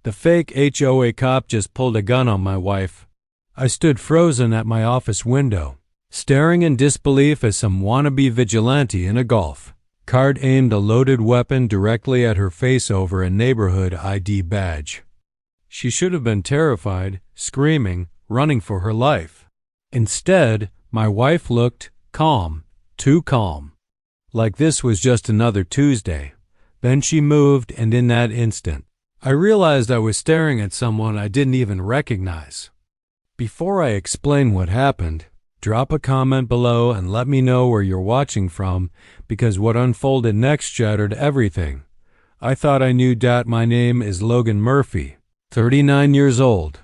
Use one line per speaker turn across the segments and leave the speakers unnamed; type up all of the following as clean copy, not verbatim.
The fake HOA cop just pulled a gun on my wife. I stood frozen at my office window, staring in disbelief as some wannabe vigilante in a Golf cart aimed a loaded weapon directly at her face over a neighborhood ID badge. She should have been terrified, screaming, running for her life. Instead, my wife looked calm, too calm, like this was just another Tuesday. Then she moved, and in that instant, I realized I was staring at someone I didn't even recognize. Before I explain what happened, drop a comment below and let me know where you're watching from, because what unfolded next shattered everything. I thought I knew that. My name is Logan Murphy, 39 years old.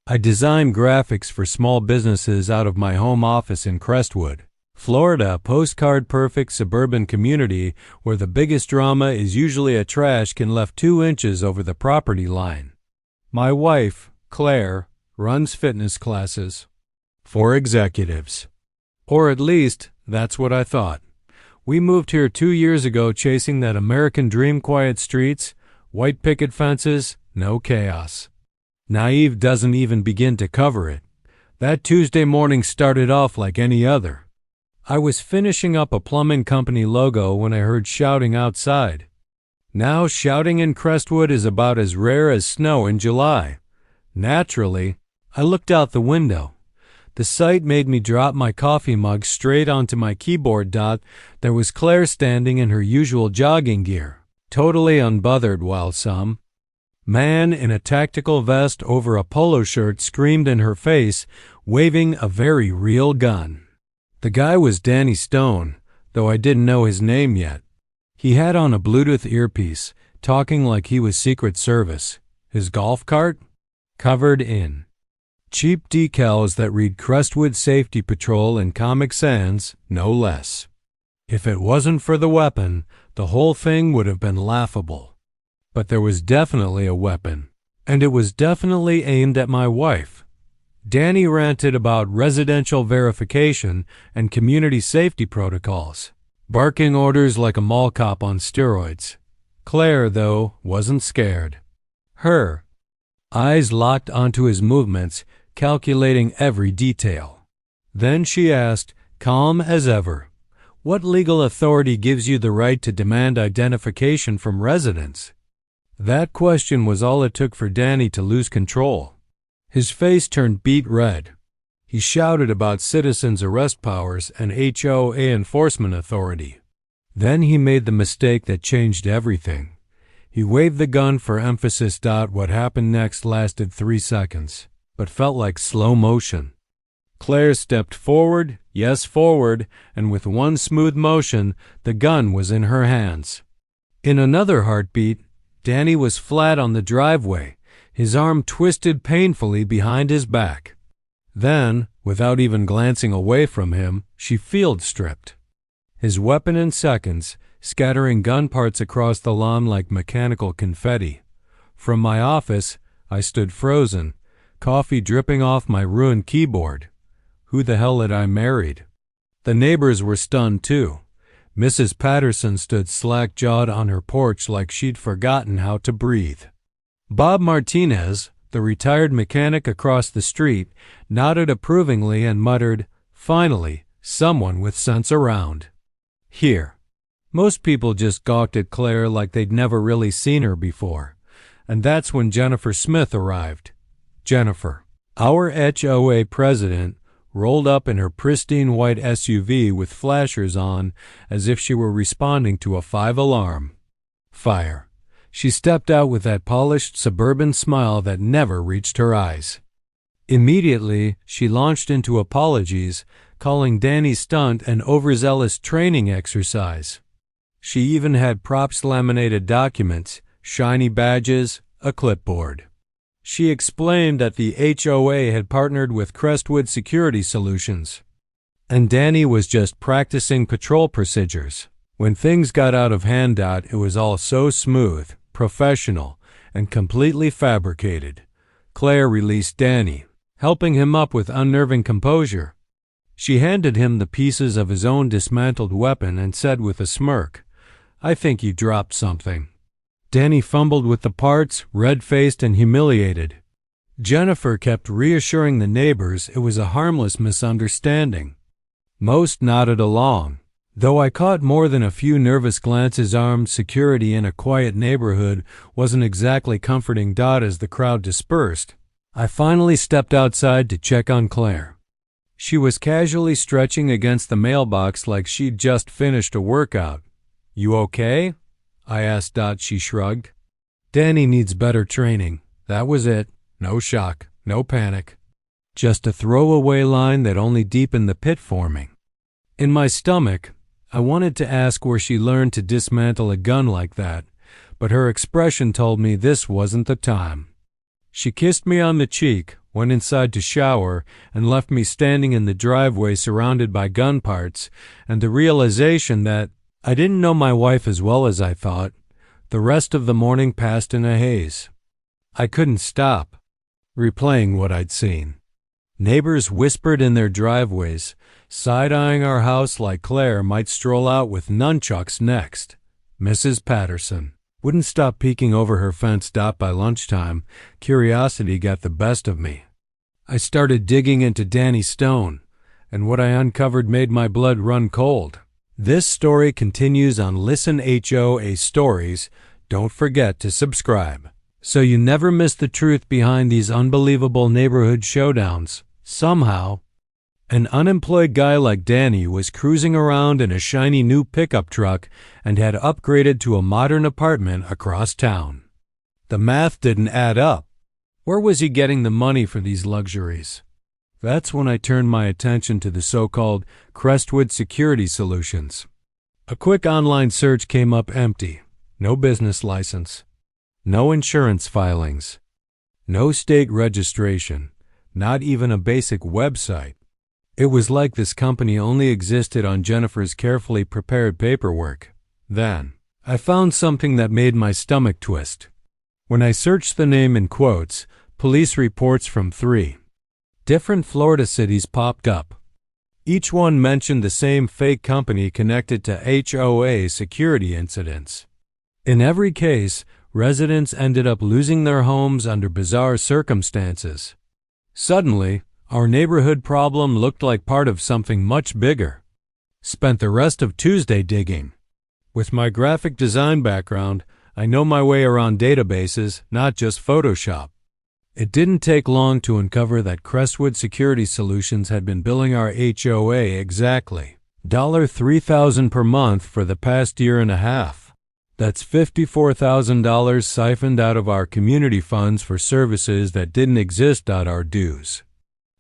I design graphics for small businesses out of my home office in Crestwood, Florida, a postcard-perfect suburban community where the biggest drama is usually a trash can left 2 inches over the property line. My wife, Claire, runs fitness classes for executives. Or at least, that's what I thought. We moved here 2 years ago chasing that American dream: quiet streets, white picket fences, no chaos. Naive doesn't even begin to cover it. That Tuesday morning started off like any other. I was finishing up a plumbing company logo when I heard shouting outside. Now shouting in Crestwood is about as rare as snow in July. Naturally, I looked out the window. The sight made me drop my coffee mug straight onto my keyboard. There was Claire standing in her usual jogging gear, totally unbothered, while some man in a tactical vest over a polo shirt screamed in her face, waving a very real gun. The guy was Danny Stone, though I didn't know his name yet. He had on a Bluetooth earpiece, talking like he was Secret Service. His golf cart? Covered in cheap decals that read Crestwood Safety Patrol in Comic Sans, no less. If it wasn't for the weapon, the whole thing would have been laughable. But there was definitely a weapon, and it was definitely aimed at my wife. Danny ranted about residential verification and community safety protocols, barking orders like a mall cop on steroids. Claire, though, wasn't scared. Her eyes locked onto his movements, calculating every detail. Then she asked, calm as ever, "What legal authority gives you the right to demand identification from residents?" That question was all it took for Danny to lose control. His face turned beet red. He shouted about citizens' arrest powers and HOA enforcement authority. Then he made the mistake that changed everything. He waved the gun for emphasis. What happened next lasted 3 seconds, but felt like slow motion. Claire stepped forward, yes, forward, and with one smooth motion, the gun was in her hands. In another heartbeat, Danny was flat on the driveway, his arm twisted painfully behind his back. Then, without even glancing away from him, she field stripped his weapon in seconds, scattering gun parts across the lawn like mechanical confetti. From my office, I stood frozen, coffee dripping off my ruined keyboard. Who the hell had I married? The neighbors were stunned too. Mrs. Patterson stood slack-jawed on her porch like she'd forgotten how to breathe. Bob Martinez, the retired mechanic across the street, nodded approvingly and muttered, "Finally, someone with sense around." Here. Most people just gawked at Claire like they'd never really seen her before. And that's when Jennifer Smith arrived. Jennifer, our HOA president, rolled up in her pristine white SUV with flashers on as if she were responding to a 5-alarm fire. She stepped out with that polished suburban smile that never reached her eyes. Immediately, she launched into apologies, calling Danny's stunt an overzealous training exercise. She even had props, laminated documents, shiny badges, a clipboard. She explained that the HOA had partnered with Crestwood Security Solutions, and Danny was just practicing patrol procedures. When things got out of hand, it was all so smooth, professional, and completely fabricated. Claire released Danny, helping him up with unnerving composure. She handed him the pieces of his own dismantled weapon and said with a smirk, "I think you dropped something." Danny fumbled with the parts, red-faced and humiliated. Jennifer kept reassuring the neighbors it was a harmless misunderstanding. Most nodded along. Though I caught more than a few nervous glances, armed security in a quiet neighborhood wasn't exactly comforting. As the crowd dispersed, I finally stepped outside to check on Claire. She was casually stretching against the mailbox like she'd just finished a workout. "You okay?" I asked. She shrugged. "Danny needs better training." That was it. No shock, no panic. Just a throwaway line that only deepened the pit forming. In my stomach, I wanted to ask where she learned to dismantle a gun like that, but her expression told me this wasn't the time. She kissed me on the cheek, went inside to shower, and left me standing in the driveway surrounded by gun parts, and the realization that I didn't know my wife as well as I thought. The rest of the morning passed in a haze. I couldn't stop replaying what I'd seen. Neighbors whispered in their driveways, side-eyeing our house like Claire might stroll out with nunchucks next. Mrs. Patterson wouldn't stop peeking over her fence. By lunchtime, curiosity got the best of me. I started digging into Danny Stone, and what I uncovered made my blood run cold. This story continues on Listen HOA Stories. Don't forget to subscribe, so you never miss the truth behind these unbelievable neighborhood showdowns. Somehow, an unemployed guy like Danny was cruising around in a shiny new pickup truck and had upgraded to a modern apartment across town. The math didn't add up. Where was he getting the money for these luxuries? That's when I turned my attention to the so-called Crestwood Security Solutions. A quick online search came up empty. No business license. No insurance filings. No state registration. Not even a basic website. It was like this company only existed on Jennifer's carefully prepared paperwork. Then, I found something that made my stomach twist. When I searched the name in quotes, police reports from 3 different Florida cities popped up. Each one mentioned the same fake company connected to HOA security incidents. In every case, residents ended up losing their homes under bizarre circumstances. Suddenly, our neighborhood problem looked like part of something much bigger. Spent the rest of Tuesday digging. With my graphic design background, I know my way around databases, not just Photoshop. It didn't take long to uncover that Crestwood Security Solutions had been billing our HOA exactly $3,000 per month for the past year and a half. That's $54,000 siphoned out of our community funds for services that didn't exist. Our dues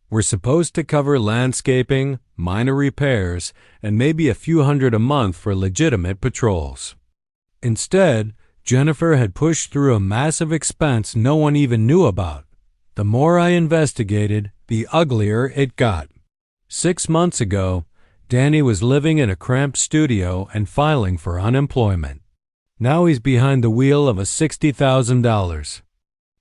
were supposed to cover landscaping, minor repairs, and maybe a few hundred a month for legitimate patrols. Instead, Jennifer had pushed through a massive expense no one even knew about. The more I investigated, the uglier it got. 6 months ago, Danny was living in a cramped studio and filing for unemployment. Now he's behind the wheel of a $60,000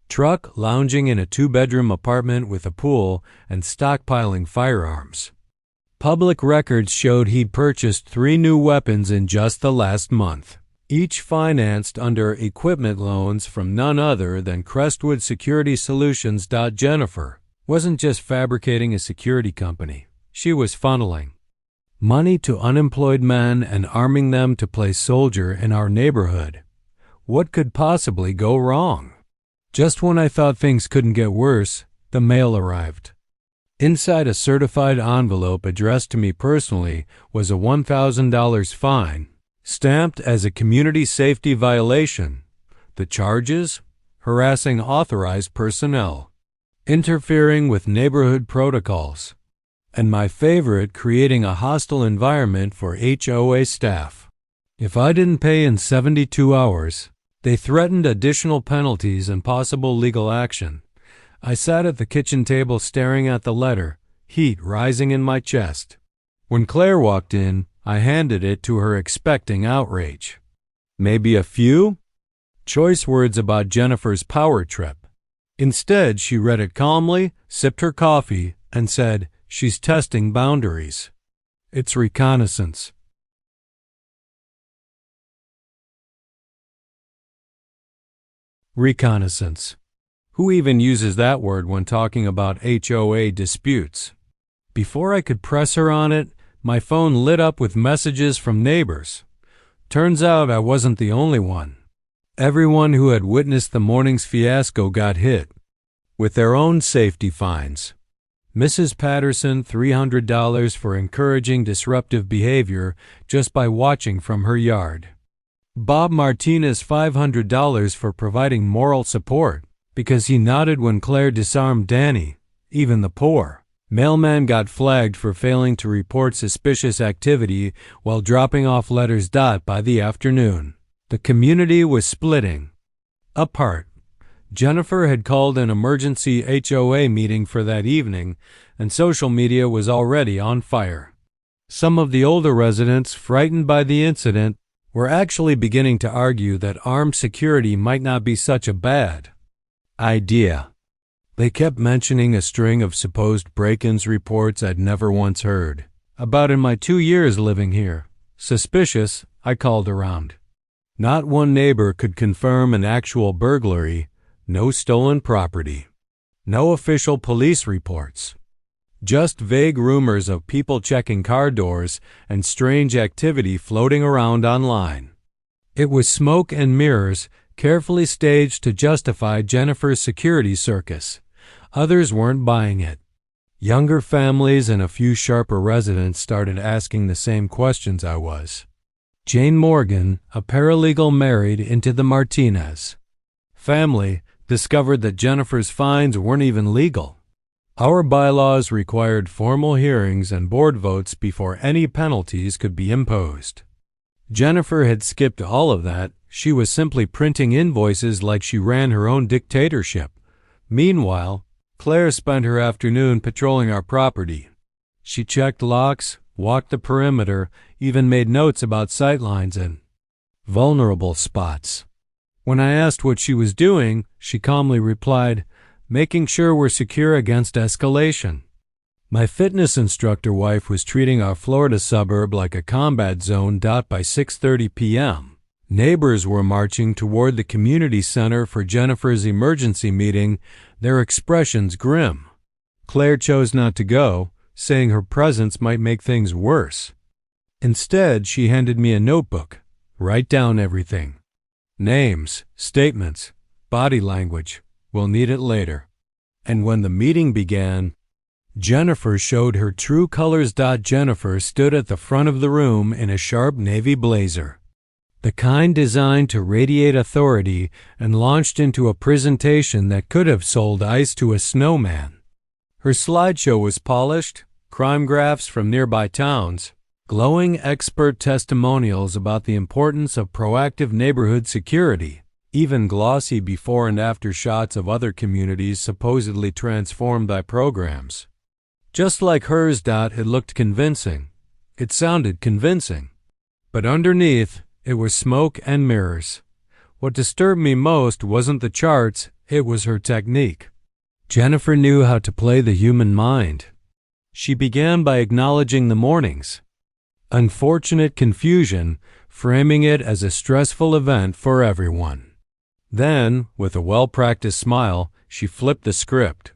truck, lounging in a 2-bedroom apartment with a pool and stockpiling firearms. Public records showed he'd purchased 3 new weapons in just the last month, each financed under equipment loans from none other than Crestwood Security Solutions. Jennifer wasn't just fabricating a security company. She was funneling money to unemployed men and arming them to play soldier in our neighborhood. What could possibly go wrong? Just when I thought things couldn't get worse, the mail arrived. Inside a certified envelope addressed to me personally was a $1,000 fine, stamped as a community safety violation. The charges? Harassing authorized personnel, interfering with neighborhood protocols, and my favorite, creating a hostile environment for HOA staff. If I didn't pay in 72 hours, they threatened additional penalties and possible legal action. I sat at the kitchen table staring at the letter, heat rising in my chest. When Claire walked in, I handed it to her, expecting outrage. Maybe a few choice words about Jennifer's power trip. Instead, she read it calmly, sipped her coffee, and said, "She's testing boundaries. It's reconnaissance." Reconnaissance. Who even uses that word when talking about HOA disputes? Before I could press her on it, my phone lit up with messages from neighbors. Turns out I wasn't the only one. Everyone who had witnessed the morning's fiasco got hit with their own safety fines. Mrs. Patterson, $300 for encouraging disruptive behavior just by watching from her yard. Bob Martinez, $500 for providing moral support because he nodded when Claire disarmed Danny, even the poor. Mailman got flagged for failing to report suspicious activity while dropping off letters. By the afternoon, the community was splitting apart. Jennifer had called an emergency HOA meeting for that evening, and social media was already on fire. Some of the older residents, frightened by the incident, were actually beginning to argue that armed security might not be such a bad idea. They kept mentioning a string of supposed break-ins reports I'd never once heard about in my 2 years living here. Suspicious, I called around. Not one neighbor could confirm an actual burglary, no stolen property, no official police reports. Just vague rumors of people checking car doors and strange activity floating around online. It was smoke and mirrors, carefully staged to justify Jennifer's security circus. Others weren't buying it. Younger families and a few sharper residents started asking the same questions I was. Jane Morgan, a paralegal married into the Martinez family, discovered that Jennifer's fines weren't even legal. Our bylaws required formal hearings and board votes before any penalties could be imposed. Jennifer had skipped all of that. She was simply printing invoices like she ran her own dictatorship. Meanwhile, Claire spent her afternoon patrolling our property. She checked locks, walked the perimeter, even made notes about sightlines and vulnerable spots. When I asked what she was doing, she calmly replied, "Making sure we're secure against escalation." My fitness instructor wife was treating our Florida suburb like a combat zone. By 6:30 p.m., neighbors were marching toward the community center for Jennifer's emergency meeting, their expressions grim. Claire chose not to go, saying her presence might make things worse. Instead, she handed me a notebook. "Write down everything. Names, statements, body language. We'll need it later." And when the meeting began, Jennifer showed her true colors. Jennifer stood at the front of the room in a sharp navy blazer, the kind designed to radiate authority, and launched into a presentation that could have sold ice to a snowman. Her slideshow was polished, crime graphs from nearby towns, glowing expert testimonials about the importance of proactive neighborhood security, even glossy before and after shots of other communities supposedly transformed by programs. Just like hers. It looked convincing. It sounded convincing. But underneath, it was smoke and mirrors. What disturbed me most wasn't the charts, it was her technique. Jennifer knew how to play the human mind. She began by acknowledging the morning's unfortunate confusion, framing it as a stressful event for everyone. Then, with a well-practiced smile, she flipped the script.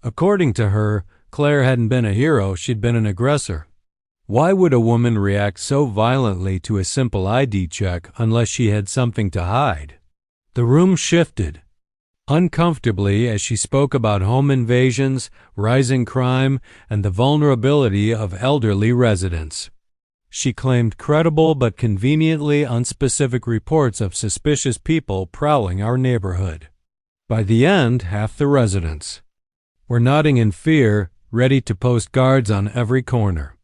According to her, Claire hadn't been a hero, she'd been an aggressor. Why would a woman react so violently to a simple ID check unless she had something to hide? The room shifted uncomfortably as she spoke about home invasions, rising crime, and the vulnerability of elderly residents. She claimed credible but conveniently unspecific reports of suspicious people prowling our neighborhood. By the end, half the residents were nodding in fear, ready to post guards on every corner.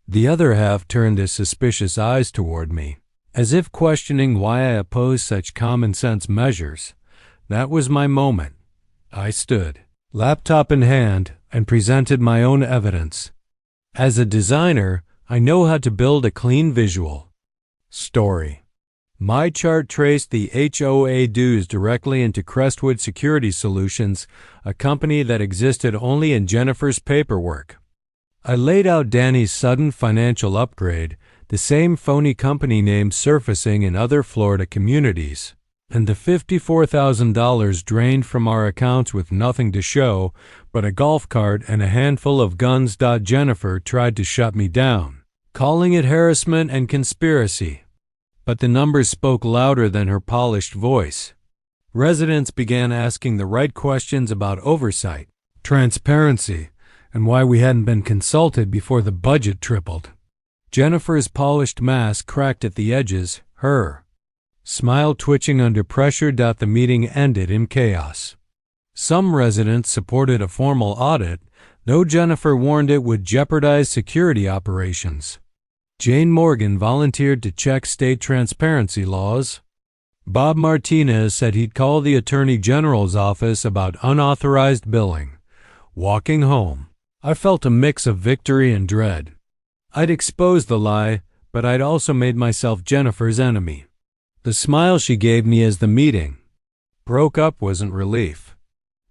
The other half turned their suspicious eyes toward me, as if questioning why I opposed such common-sense measures. That was my moment. I stood, laptop in hand, and presented my own evidence. As a designer, I know how to build a clean visual story. My chart traced the HOA dues directly into Crestwood Security Solutions, a company that existed only in Jennifer's paperwork. I laid out Danny's sudden financial upgrade, the same phony company name surfacing in other Florida communities. and the $54,000 drained from our accounts with nothing to show but a golf cart and a handful of guns. Jennifer tried to shut me down, calling it harassment and conspiracy. But the numbers spoke louder than her polished voice. Residents began asking the right questions about oversight, transparency, and why we hadn't been consulted before the budget tripled. Jennifer's polished mask cracked at the edges, her smile twitching under pressure. The meeting ended in chaos. Some residents supported a formal audit, though Jennifer warned it would jeopardize security operations. Jane Morgan volunteered to check state transparency laws. Bob Martinez said he'd call the Attorney General's office about unauthorized billing. Walking home, I felt a mix of victory and dread. I'd exposed the lie, but I'd also made myself Jennifer's enemy. The smile she gave me as the meeting broke up wasn't relief.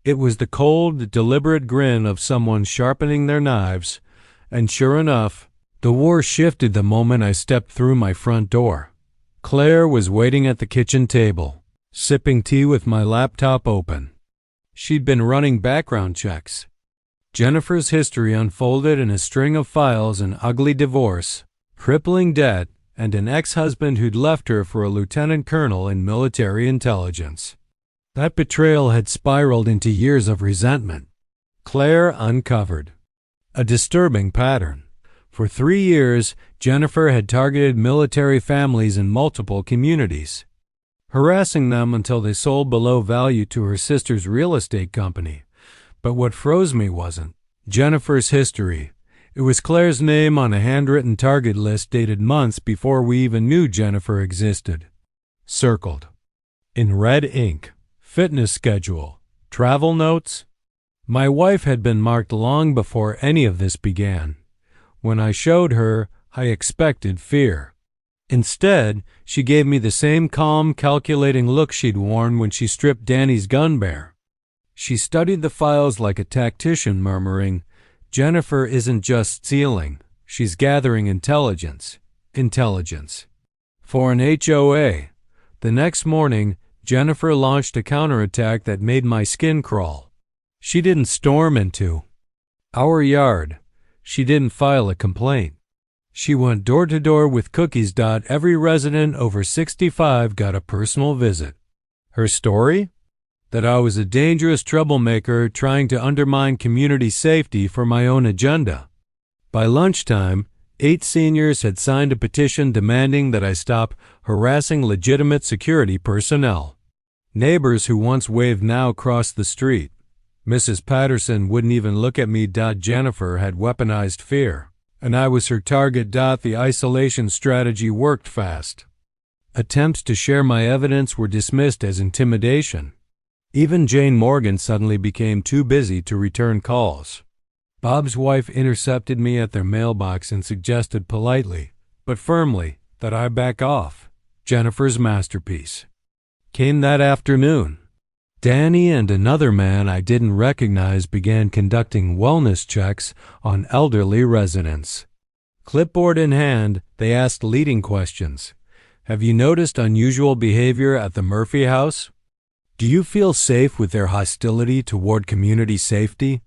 It was the cold, deliberate grin of someone sharpening their knives, and sure enough, the war shifted the moment I stepped through my front door. Claire was waiting at the kitchen table, sipping tea with my laptop open. She'd been running background checks. Jennifer's history unfolded in a string of files: an ugly divorce, crippling debt, and an ex-husband who'd left her for a lieutenant colonel in military intelligence. That betrayal had spiraled into years of resentment. Claire uncovered a disturbing pattern. For 3 years, Jennifer had targeted military families in multiple communities, harassing them until they sold below value to her sister's real estate company. But what froze me wasn't Jennifer's history. It was Claire's name on a handwritten target list dated months before we even knew Jennifer existed. Circled in red ink: fitness schedule, travel notes. My wife had been marked long before any of this began. When I showed her, I expected fear. Instead, she gave me the same calm, calculating look she'd worn when she stripped Danny's gun bare. She studied the files like a tactician, murmuring, "Jennifer isn't just stealing, she's gathering intelligence. Intelligence." For an HOA. The next morning, Jennifer launched a counterattack that made my skin crawl. She didn't storm into our yard. She didn't file a complaint. She went door to door with cookies. Every resident over 65 got a personal visit. Her story? That I was a dangerous troublemaker trying to undermine community safety for my own agenda. By lunchtime, 8 seniors had signed a petition demanding that I stop harassing legitimate security personnel. Neighbors who once waved now crossed the street. Mrs. Patterson wouldn't even look at me. Jennifer had weaponized fear, and I was her target. The isolation strategy worked fast. Attempts to share my evidence were dismissed as intimidation. Even Jane Morgan suddenly became too busy to return calls. Bob's wife intercepted me at their mailbox and suggested politely, but firmly, that I back off. Jennifer's masterpiece came that afternoon. Danny and another man I didn't recognize began conducting wellness checks on elderly residents. Clipboard in hand, they asked leading questions. Have you noticed unusual behavior at the Murphy house? Do you feel safe with their hostility toward community safety?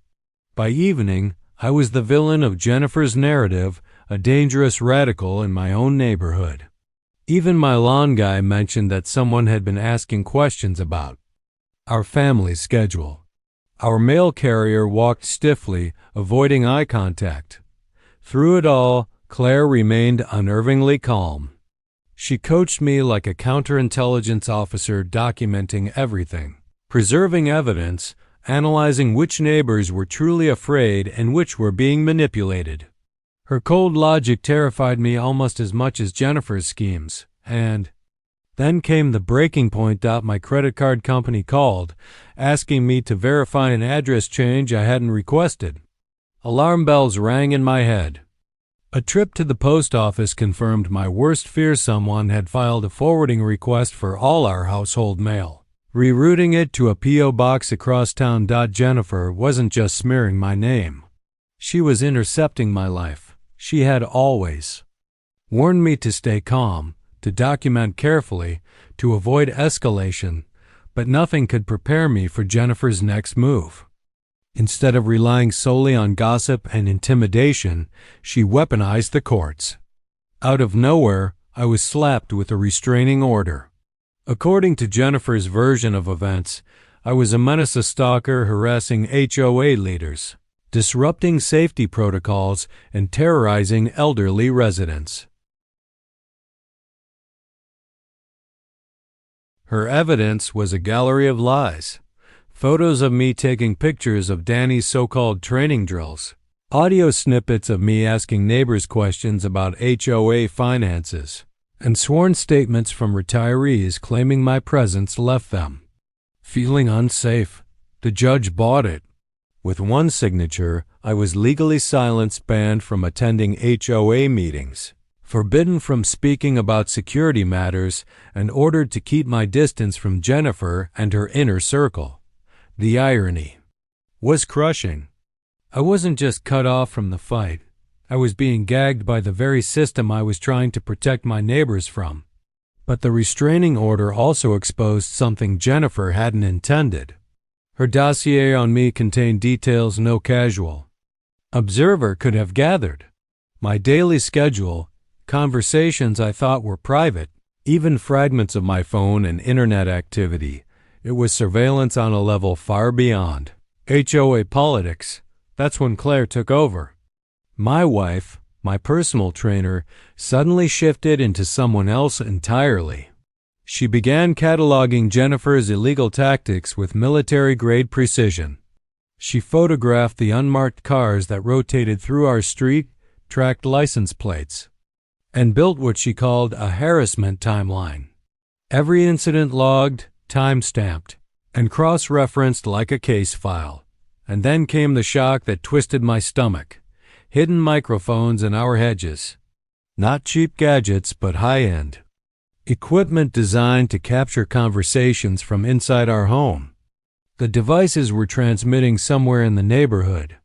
By evening, I was the villain of Jennifer's narrative, a dangerous radical in my own neighborhood. Even my lawn guy mentioned that someone had been asking questions about our family schedule. Our mail carrier walked stiffly, avoiding eye contact. Through it all, Claire remained unnervingly calm. She coached me like a counterintelligence officer, documenting everything, preserving evidence, analyzing which neighbors were truly afraid and which were being manipulated. Her cold logic terrified me almost as much as Jennifer's schemes, and then came the breaking point. My credit card company called, asking me to verify an address change I hadn't requested. Alarm bells rang in my head. A trip to the post office confirmed my worst fear: someone had filed a forwarding request for all our household mail, rerouting it to a P.O. box across town. Jennifer wasn't just smearing my name. She was intercepting my life. She had always warned me to stay calm, to document carefully, to avoid escalation, but nothing could prepare me for Jennifer's next move. Instead of relying solely on gossip and intimidation, she weaponized the courts. Out of nowhere, I was slapped with a restraining order. According to Jennifer's version of events, I was a menace, a stalker harassing HOA leaders, disrupting safety protocols, and terrorizing elderly residents. Her evidence was a gallery of lies. Photos of me taking pictures of Danny's so-called training drills, audio snippets of me asking neighbors questions about HOA finances, and sworn statements from retirees claiming my presence left them feeling unsafe. The judge bought it. With one signature, I was legally silenced, banned from attending HOA meetings, forbidden from speaking about security matters, and ordered to keep my distance from Jennifer and her inner circle. The irony was crushing. I wasn't just cut off from the fight. I was being gagged by the very system I was trying to protect my neighbors from. But the restraining order also exposed something Jennifer hadn't intended. Her dossier on me contained details no casual observer could have gathered. My daily schedule, conversations I thought were private, even fragments of my phone and internet activity. It was surveillance on a level far beyond HOA politics. That's when Claire took over. My wife, my personal trainer, suddenly shifted into someone else entirely. She began cataloging Jennifer's illegal tactics with military-grade precision. She photographed the unmarked cars that rotated through our street, tracked license plates, and built what she called a harassment timeline. Every incident logged, time-stamped, and cross-referenced like a case file. And then came the shock that twisted my stomach. Hidden microphones in our hedges. Not cheap gadgets, but high-end equipment designed to capture conversations from inside our home. The devices were transmitting somewhere in the neighborhood.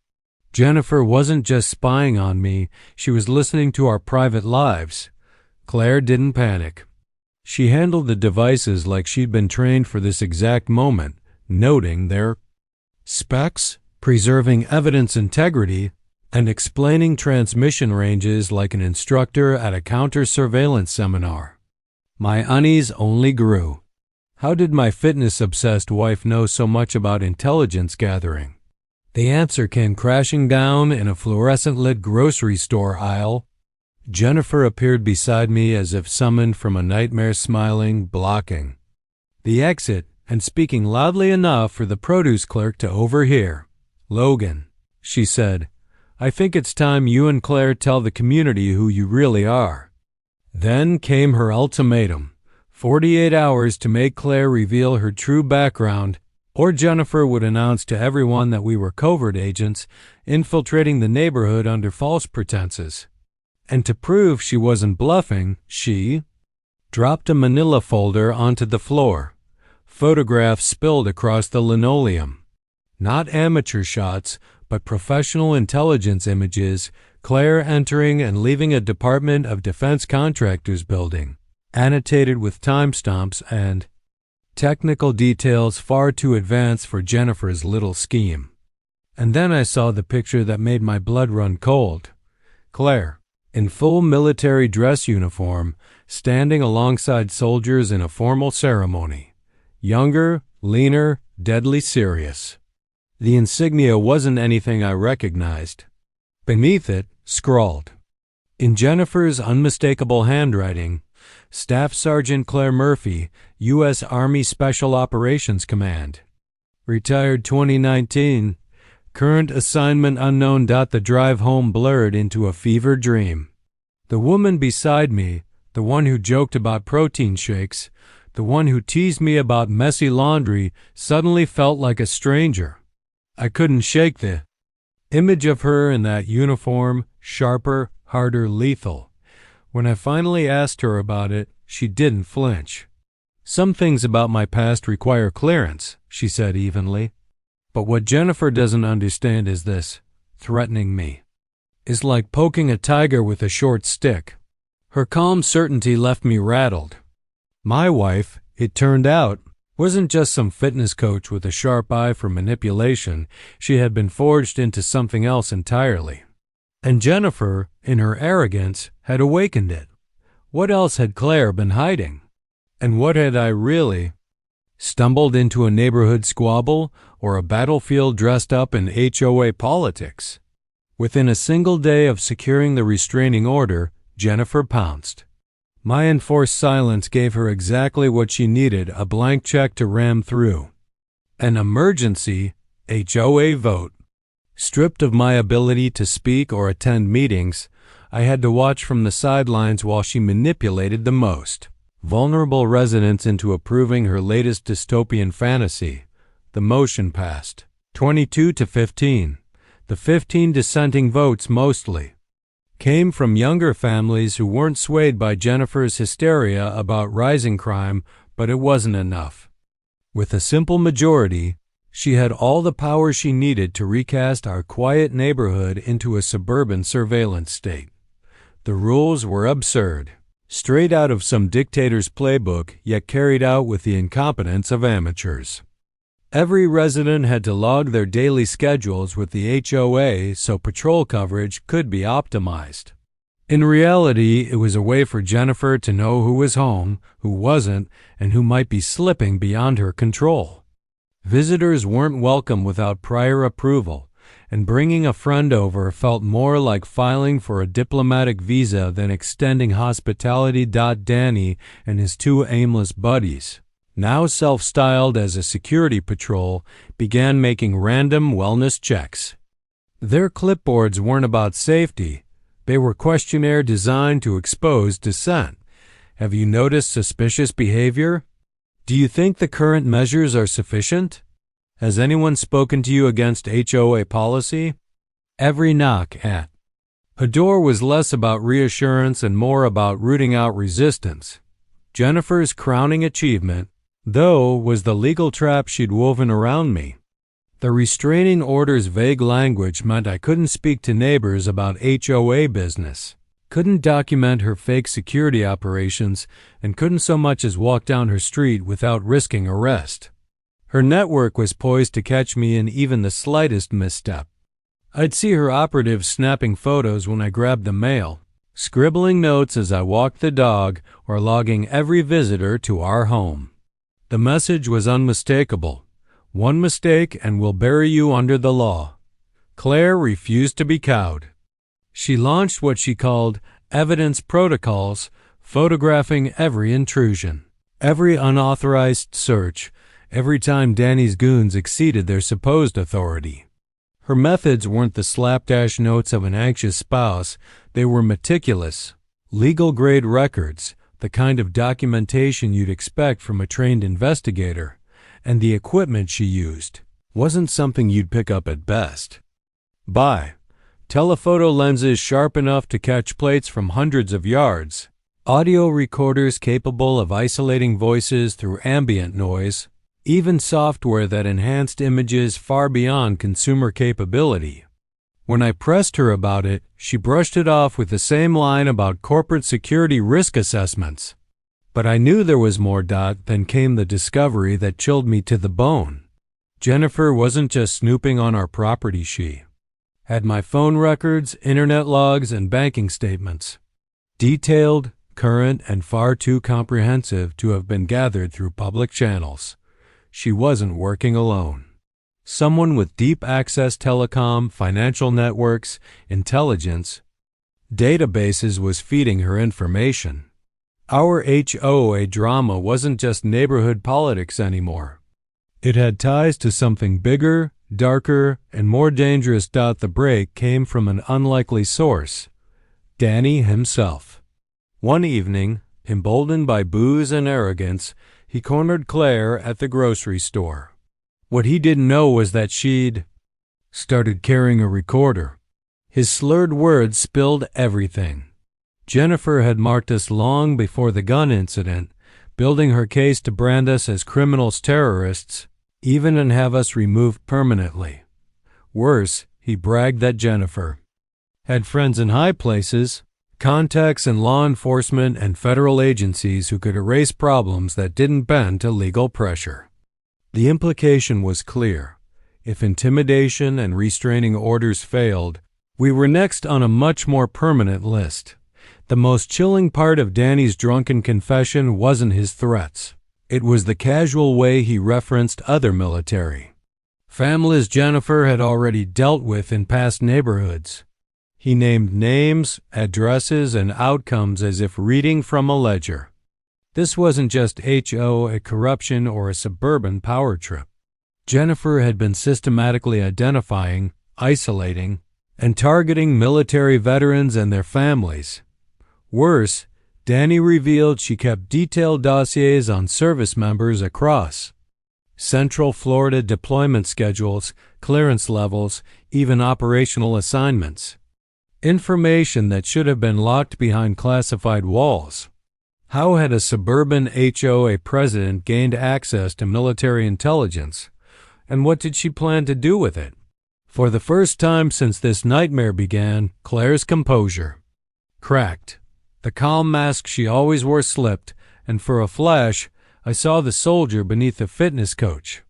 Jennifer wasn't just spying on me, she was listening to our private lives. Claire didn't panic. She handled the devices like she'd been trained for this exact moment, noting their specs, preserving evidence integrity, and explaining transmission ranges like an instructor at a counter-surveillance seminar. My unease only grew. How did my fitness-obsessed wife know so much about intelligence gathering? The answer came crashing down in a fluorescent-lit grocery store aisle. Jennifer appeared beside me as if summoned from a nightmare, smiling, blocking the exit, and speaking loudly enough for the produce clerk to overhear. "Logan," she said, "I think it's time you and Claire tell the community who you really are." Then came her ultimatum: 48 hours to make Claire reveal her true background, or Jennifer would announce to everyone that we were covert agents infiltrating the neighborhood under false pretenses. And to prove she wasn't bluffing, she dropped a manila folder onto the floor. Photographs spilled across the linoleum. Not amateur shots, but professional intelligence images, Claire entering and leaving a Department of Defense contractors building, annotated with timestamps and technical details far too advanced for Jennifer's little scheme. And then I saw the picture that made my blood run cold. Claire, in full military dress uniform, standing alongside soldiers in a formal ceremony. Younger, leaner, deadly serious. The insignia wasn't anything I recognized. Beneath it, scrawled, in Jennifer's unmistakable handwriting, Staff Sergeant Claire Murphy, U.S. Army Special Operations Command. Retired 2019. Current assignment unknown. The drive home blurred into a fever dream. The woman beside me, the one who joked about protein shakes, the one who teased me about messy laundry, suddenly felt like a stranger. I couldn't shake the image of her in that uniform, sharper, harder, lethal. When I finally asked her about it, she didn't flinch. "Some things about my past require clearance," she said evenly. "But what Jennifer doesn't understand is this: threatening me is like poking a tiger with a short stick." Her calm certainty left me rattled. My wife, It turned out, wasn't just some fitness coach with a sharp eye for manipulation. She had been forged into something else entirely. And Jennifer, in her arrogance, had awakened it. What else had Claire been hiding? And what had I really stumbled into? A neighborhood squabble or a battlefield dressed up in HOA politics? Within a single day of securing the restraining order, Jennifer pounced. My enforced silence gave her exactly what she needed, a blank check to ram through. An emergency HOA vote. Stripped of my ability to speak or attend meetings, I had to watch from the sidelines while she manipulated the most vulnerable residents into approving her latest dystopian fantasy. The motion passed, 22 to 15. The 15 dissenting votes mostly came from younger families who weren't swayed by Jennifer's hysteria about rising crime, but it wasn't enough. With a simple majority, she had all the power she needed to recast our quiet neighborhood into a suburban surveillance state. The rules were absurd, straight out of some dictator's playbook, yet carried out with the incompetence of amateurs. Every resident had to log their daily schedules with the HOA so patrol coverage could be optimized. In reality, it was a way for Jennifer to know who was home, who wasn't, and who might be slipping beyond her control. Visitors weren't welcome without prior approval, and bringing a friend over felt more like filing for a diplomatic visa than extending hospitality. Danny and his two aimless buddies, now self-styled as a security patrol, began making random wellness checks. Their clipboards weren't about safety. They were questionnaires designed to expose dissent. Have you noticed suspicious behavior? Do you think the current measures are sufficient? Has anyone spoken to you against HOA policy? Every knock at her door was less about reassurance and more about rooting out resistance. Jennifer's crowning achievement, though, was the legal trap she'd woven around me. The restraining order's vague language meant I couldn't speak to neighbors about HOA business, couldn't document her fake security operations, and couldn't so much as walk down her street without risking arrest. Her network was poised to catch me in even the slightest misstep. I'd see her operatives snapping photos when I grabbed the mail, scribbling notes as I walked the dog, or logging every visitor to our home. The message was unmistakable. One mistake and we'll bury you under the law. Claire refused to be cowed. She launched what she called evidence protocols, photographing every intrusion, every unauthorized search, every time Danny's goons exceeded their supposed authority. Her methods weren't the slapdash notes of an anxious spouse. They were meticulous, legal-grade records, the kind of documentation you'd expect from a trained investigator. And the equipment she used wasn't something you'd pick up at best. Buy telephoto lenses sharp enough to catch plates from hundreds of yards, audio recorders capable of isolating voices through ambient noise, even software that enhanced images far beyond consumer capability. When I pressed her about it, she brushed it off with the same line about corporate security risk assessments. But I knew there was more. Then came the discovery that chilled me to the bone. Jennifer wasn't just snooping on our property. She had my phone records, internet logs, and banking statements. Detailed, current, and far too comprehensive to have been gathered through public channels. She wasn't working alone. Someone with deep access, telecom, financial networks, intelligence, databases was feeding her information. Our HOA drama wasn't just neighborhood politics anymore. It had ties to something bigger, darker, and more dangerous. The break came from an unlikely source, Danny himself. One evening, emboldened by booze and arrogance, he cornered Claire at the grocery store. What he didn't know was that she'd started carrying a recorder. His slurred words spilled everything. Jennifer had marked us long before the gun incident, building her case to brand us as criminals, terrorists, even and have us removed permanently. Worse, he bragged that Jennifer had friends in high places, Contacts in law enforcement and federal agencies who could erase problems that didn't bend to legal pressure. The implication was clear. If intimidation and restraining orders failed, we were next on a much more permanent list. The most chilling part of Danny's drunken confession wasn't his threats. It was the casual way he referenced other military families Jennifer had already dealt with in past neighborhoods. He named names, addresses, and outcomes as if reading from a ledger. This wasn't just HOA corruption or a suburban power trip. Jennifer had been systematically identifying, isolating, and targeting military veterans and their families. Worse, Danny revealed she kept detailed dossiers on service members across Central Florida deployment schedules, clearance levels, even operational assignments. Information that should have been locked behind classified walls. How had a suburban HOA president gained access to military intelligence, and what did she plan to do with it? For the first time since this nightmare began, Claire's composure cracked. The calm mask she always wore slipped, and for a flash, I saw the soldier beneath the fitness coach.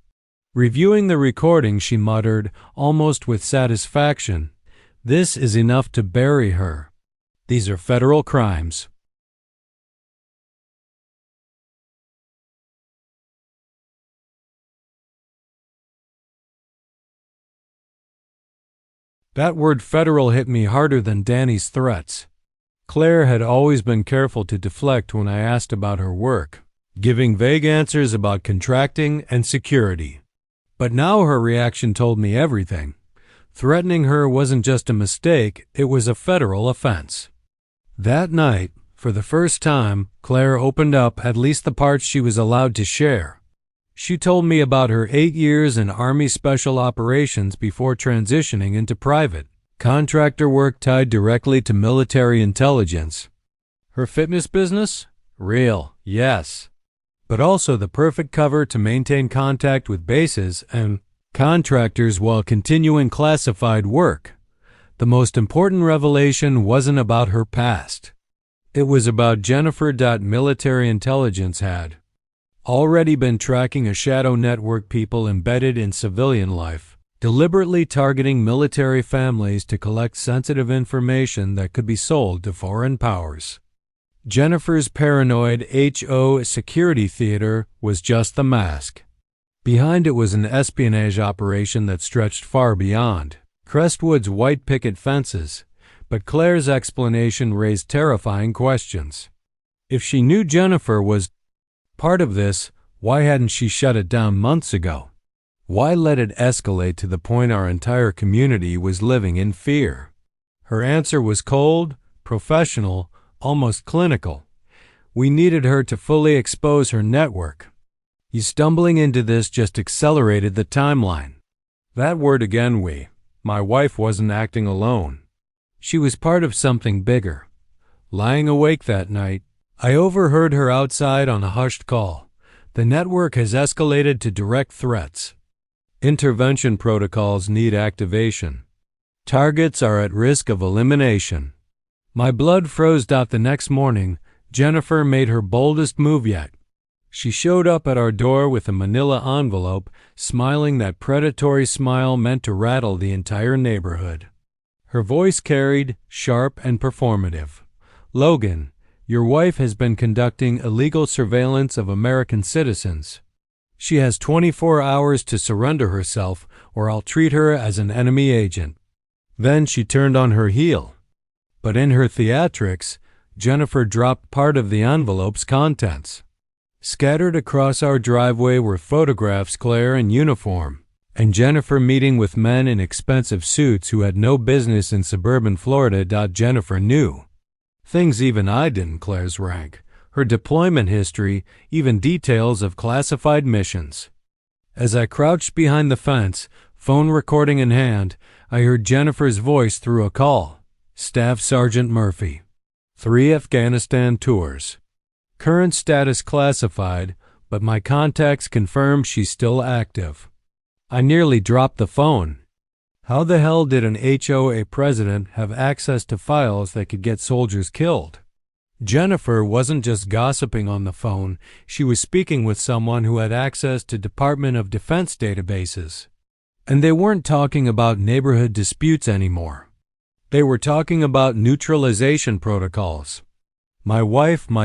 Reviewing the recording, she muttered, almost with satisfaction, "This is enough to bury her. These are federal crimes." That word federal hit me harder than Danny's threats. Claire had always been careful to deflect when I asked about her work, giving vague answers about contracting and security. But now her reaction told me everything. Threatening her wasn't just a mistake, it was a federal offense. That night, for the first time, Claire opened up at least the parts she was allowed to share. She told me about her 8 years in Army Special Operations before transitioning into private contractor work tied directly to military intelligence. Her fitness business? Real, yes. But also the perfect cover to maintain contact with bases and contractors while continuing classified work. The most important revelation wasn't about her past. It was about Jennifer. Military intelligence had already been tracking a shadow network, people embedded in civilian life, deliberately targeting military families to collect sensitive information that could be sold to foreign powers. Jennifer's paranoid HO security theater was just the mask. Behind it was an espionage operation that stretched far beyond Crestwood's white picket fences, but Claire's explanation raised terrifying questions. If she knew Jennifer was part of this, why hadn't she shut it down months ago? Why let it escalate to the point our entire community was living in fear? Her answer was cold, professional, almost clinical. We needed her to fully expose her network. You stumbling into this just accelerated the timeline. That word again, we. My wife wasn't acting alone. She was part of something bigger. Lying awake that night, I overheard her outside on a hushed call. The network has escalated to direct threats. Intervention protocols need activation. Targets are at risk of elimination. My blood froze. The next morning, Jennifer made her boldest move yet. She showed up at our door with a manila envelope, smiling that predatory smile meant to rattle the entire neighborhood. Her voice carried, sharp and performative. "Logan, your wife has been conducting illegal surveillance of American citizens. She has 24 hours to surrender herself, or I'll treat her as an enemy agent." Then she turned on her heel. But in her theatrics, Jennifer dropped part of the envelope's contents. Scattered across our driveway were photographs Claire in uniform, and Jennifer meeting with men in expensive suits who had no business in suburban Florida. Jennifer knew things even I didn't. Claire's rank, her deployment history, even details of classified missions. As I crouched behind the fence, phone recording in hand, I heard Jennifer's voice through a call. Staff Sergeant Murphy. 3 Afghanistan tours. Current status classified, but my contacts confirm she's still active. I nearly dropped the phone. How the hell did an HOA president have access to files that could get soldiers killed? Jennifer wasn't just gossiping on the phone, she was speaking with someone who had access to Department of Defense databases. And they weren't talking about neighborhood disputes anymore. They were talking about neutralization protocols. My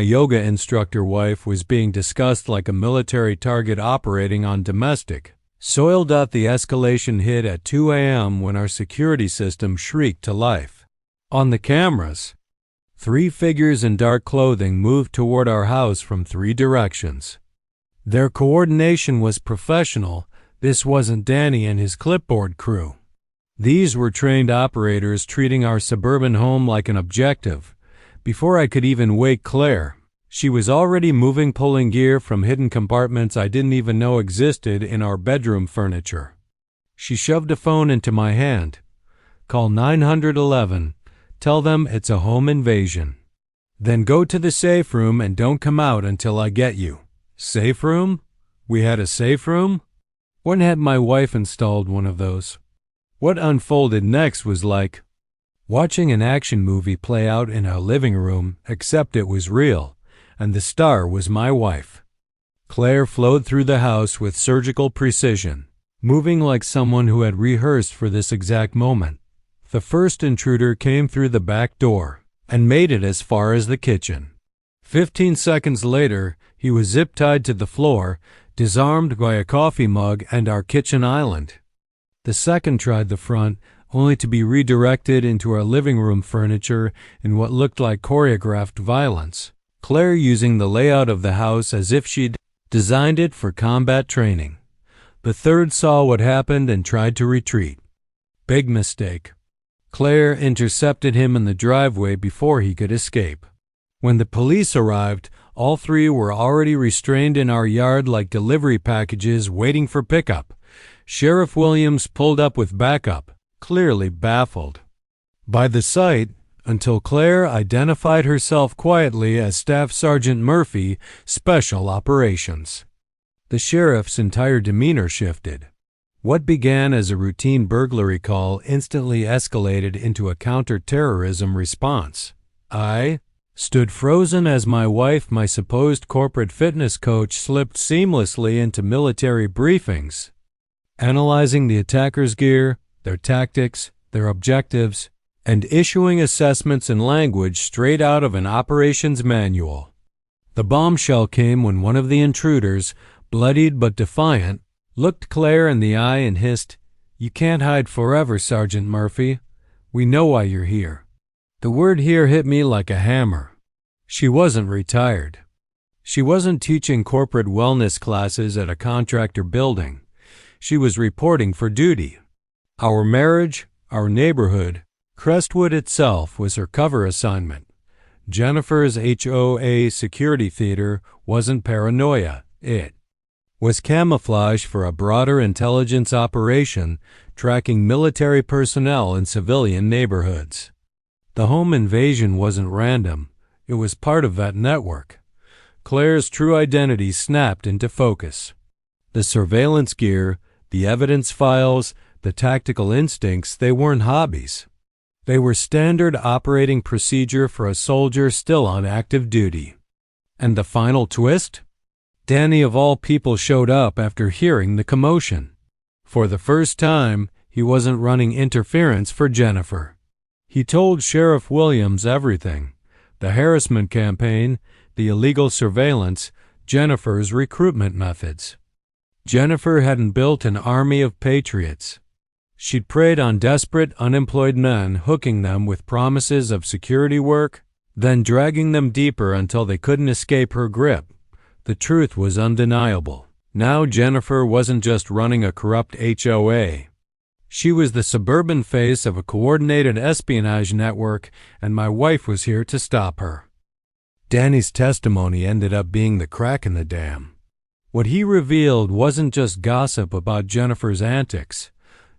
yoga instructor wife, was being discussed like a military target operating on domestic. Soiled. The escalation hit at 2 a.m. when our security system shrieked to life. On the cameras, 3 figures in dark clothing moved toward our house from 3 directions. Their coordination was professional. This wasn't Danny and his clipboard crew. These were trained operators treating our suburban home like an objective. Before I could even wake Claire, she was already pulling gear from hidden compartments I didn't even know existed in our bedroom furniture. She shoved a phone into my hand. "Call 911. Tell them it's a home invasion. Then go to the safe room and don't come out until I get you." Safe room? We had a safe room? When had my wife installed one of those? What unfolded next was like watching an action movie play out in our living room, except it was real, and the star was my wife. Claire flowed through the house with surgical precision, moving like someone who had rehearsed for this exact moment. The first intruder came through the back door and made it as far as the kitchen. 15 seconds later, he was zip-tied to the floor, disarmed by a coffee mug and our kitchen island. The second tried the front, only to be redirected into our living room furniture in what looked like choreographed violence. Claire using the layout of the house as if she'd designed it for combat training. The third saw what happened and tried to retreat. Big mistake. Claire intercepted him in the driveway before he could escape. When the police arrived, all 3 were already restrained in our yard like delivery packages waiting for pickup. Sheriff Williams pulled up with backup, clearly baffled by the sight, until Claire identified herself quietly as Staff Sergeant Murphy, Special Operations. The sheriff's entire demeanor shifted. What began as a routine burglary call instantly escalated into a counter-terrorism response. I stood frozen as my wife, my supposed corporate fitness coach, slipped seamlessly into military briefings, analyzing the attackers' gear, their tactics, their objectives, and issuing assessments in language straight out of an operations manual. The bombshell came when one of the intruders, bloodied but defiant, looked Claire in the eye and hissed, "You can't hide forever, Sergeant Murphy. We know why you're here." The word "here" hit me like a hammer. She wasn't retired. She wasn't teaching corporate wellness classes at a contractor building. She was reporting for duty. Our marriage, our neighborhood, Crestwood itself was her cover assignment. Jennifer's HOA security theater wasn't paranoia. It was camouflage for a broader intelligence operation tracking military personnel in civilian neighborhoods. The home invasion wasn't random. It was part of that network. Claire's true identity snapped into focus. The surveillance gear, the evidence files, the tactical instincts, they weren't hobbies. They were standard operating procedure for a soldier still on active duty. And the final twist? Danny of all people showed up after hearing the commotion. For the first time, he wasn't running interference for Jennifer. He told Sheriff Williams everything: the harassment campaign, the illegal surveillance, Jennifer's recruitment methods. Jennifer hadn't built an army of patriots. She'd preyed on desperate, unemployed men, hooking them with promises of security work, then dragging them deeper until they couldn't escape her grip. The truth was undeniable. Now Jennifer wasn't just running a corrupt HOA. She was the suburban face of a coordinated espionage network, and my wife was here to stop her. Danny's testimony ended up being the crack in the dam. What he revealed wasn't just gossip about Jennifer's antics.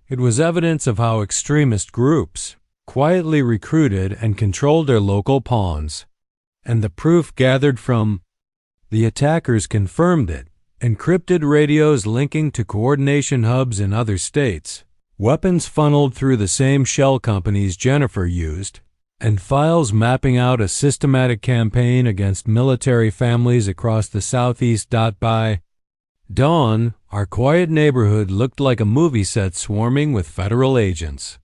It was evidence of how extremist groups quietly recruited and controlled their local pawns. And the proof gathered from the attackers confirmed it. Encrypted radios linking to coordination hubs in other states, weapons funneled through the same shell companies Jennifer used, and files mapping out a systematic campaign against military families across the Southeast. By dawn, our quiet neighborhood looked like a movie set swarming with federal agents.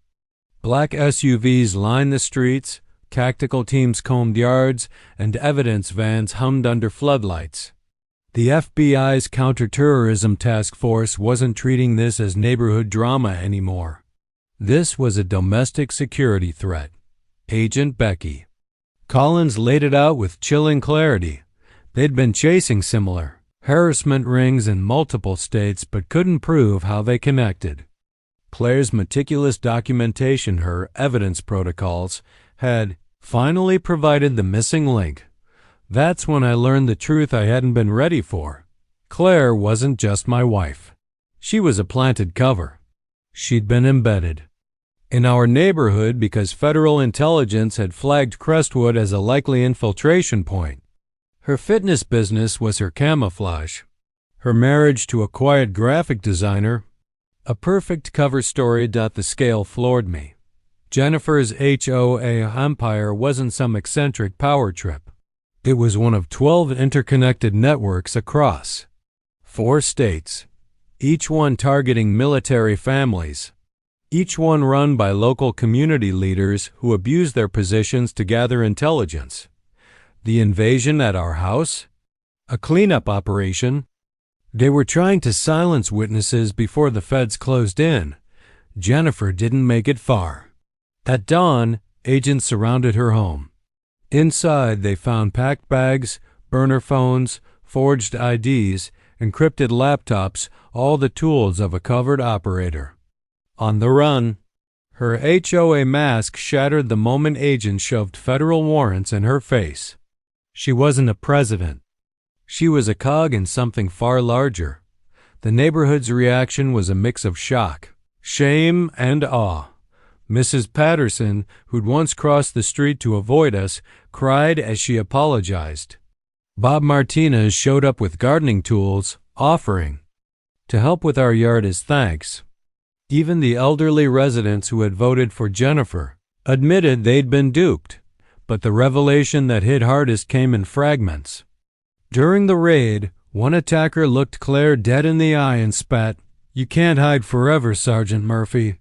Black SUVs lined the streets, tactical teams combed yards, and evidence vans hummed under floodlights. The FBI's counterterrorism task force wasn't treating this as neighborhood drama anymore. This was a domestic security threat. Agent Becky Collins laid it out with chilling clarity. They'd been chasing similar harassment rings in multiple states but couldn't prove how they connected. Claire's meticulous documentation, her evidence protocols, had finally provided the missing link. That's when I learned the truth I hadn't been ready for. Claire wasn't just my wife. She was a planted cover. She'd been embedded in our neighborhood because federal intelligence had flagged Crestwood as a likely infiltration point. Her fitness business was her camouflage. Her marriage to a quiet graphic designer, a perfect cover story. The scale floored me. Jennifer's HOA empire wasn't some eccentric power trip. It was one of 12 interconnected networks across 4 states, each one targeting military families, each one run by local community leaders who abused their positions to gather intelligence. The invasion at our house? A cleanup operation? They were trying to silence witnesses before the feds closed in. Jennifer didn't make it far. At dawn, agents surrounded her home. Inside, they found packed bags, burner phones, forged IDs, encrypted laptops, all the tools of a covert operator. On the run. Her HOA mask shattered the moment agents shoved federal warrants in her face. She wasn't a president. She was a cog in something far larger. The neighborhood's reaction was a mix of shock, shame, and awe. Mrs. Patterson, who'd once crossed the street to avoid us, cried as she apologized. Bob Martinez showed up with gardening tools, offering to help with our yard as thanks. Even the elderly residents who had voted for Jennifer admitted they'd been duped, but the revelation that hit hardest came in fragments. During the raid, one attacker looked Claire dead in the eye and spat, "You can't hide forever, Sergeant Murphy.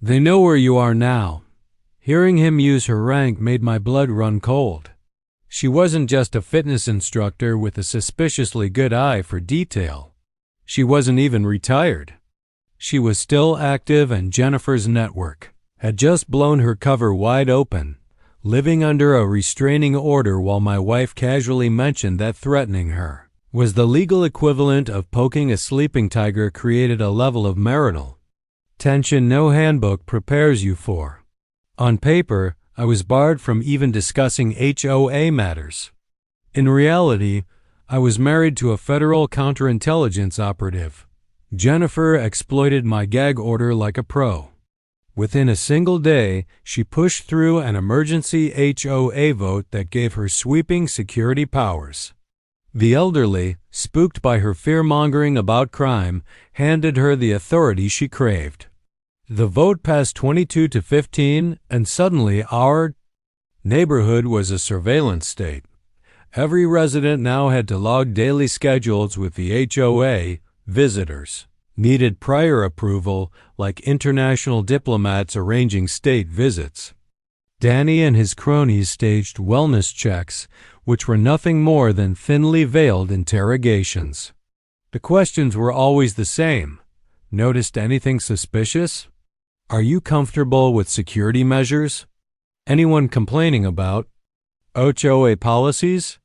They know where you are now." Hearing him use her rank made my blood run cold. She wasn't just a fitness instructor with a suspiciously good eye for detail. She wasn't even retired. She was still active, and Jennifer's network had just blown her cover wide open, living under a restraining order while my wife casually mentioned that threatening her was the legal equivalent of poking a sleeping tiger created a level of marital tension no handbook prepares you for. On paper, I was barred from even discussing HOA matters. In reality, I was married to a federal counterintelligence operative. Jennifer exploited my gag order like a pro. Within a single day, she pushed through an emergency HOA vote that gave her sweeping security powers. The elderly, spooked by her fear-mongering about crime, handed her the authority she craved. The vote passed 22-15, and suddenly our neighborhood was a surveillance state. Every resident now had to log daily schedules with the HOA. Visitors needed prior approval, like international diplomats arranging state visits. Danny and his cronies staged wellness checks, which were nothing more than thinly veiled interrogations. The questions were always the same. Noticed anything suspicious? Are you comfortable with security measures? Anyone complaining about HOA policies?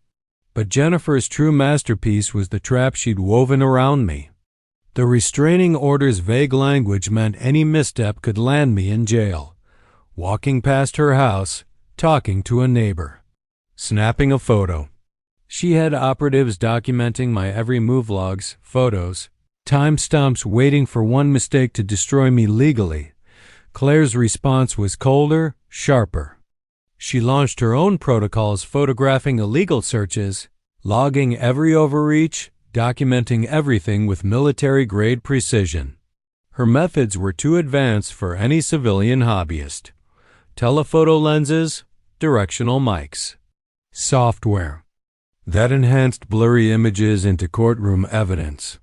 But Jennifer's true masterpiece was the trap she'd woven around me. The restraining order's vague language meant any misstep could land me in jail. Walking past her house, talking to a neighbor, snapping a photo. She had operatives documenting my every move, logs, photos, timestamps, waiting for one mistake to destroy me legally. Claire's response was colder, sharper. She launched her own protocols photographing illegal searches, logging every overreach, documenting everything with military-grade precision. Her methods were too advanced for any civilian hobbyist. Telephoto lenses, directional mics. Software that enhanced blurry images into courtroom evidence.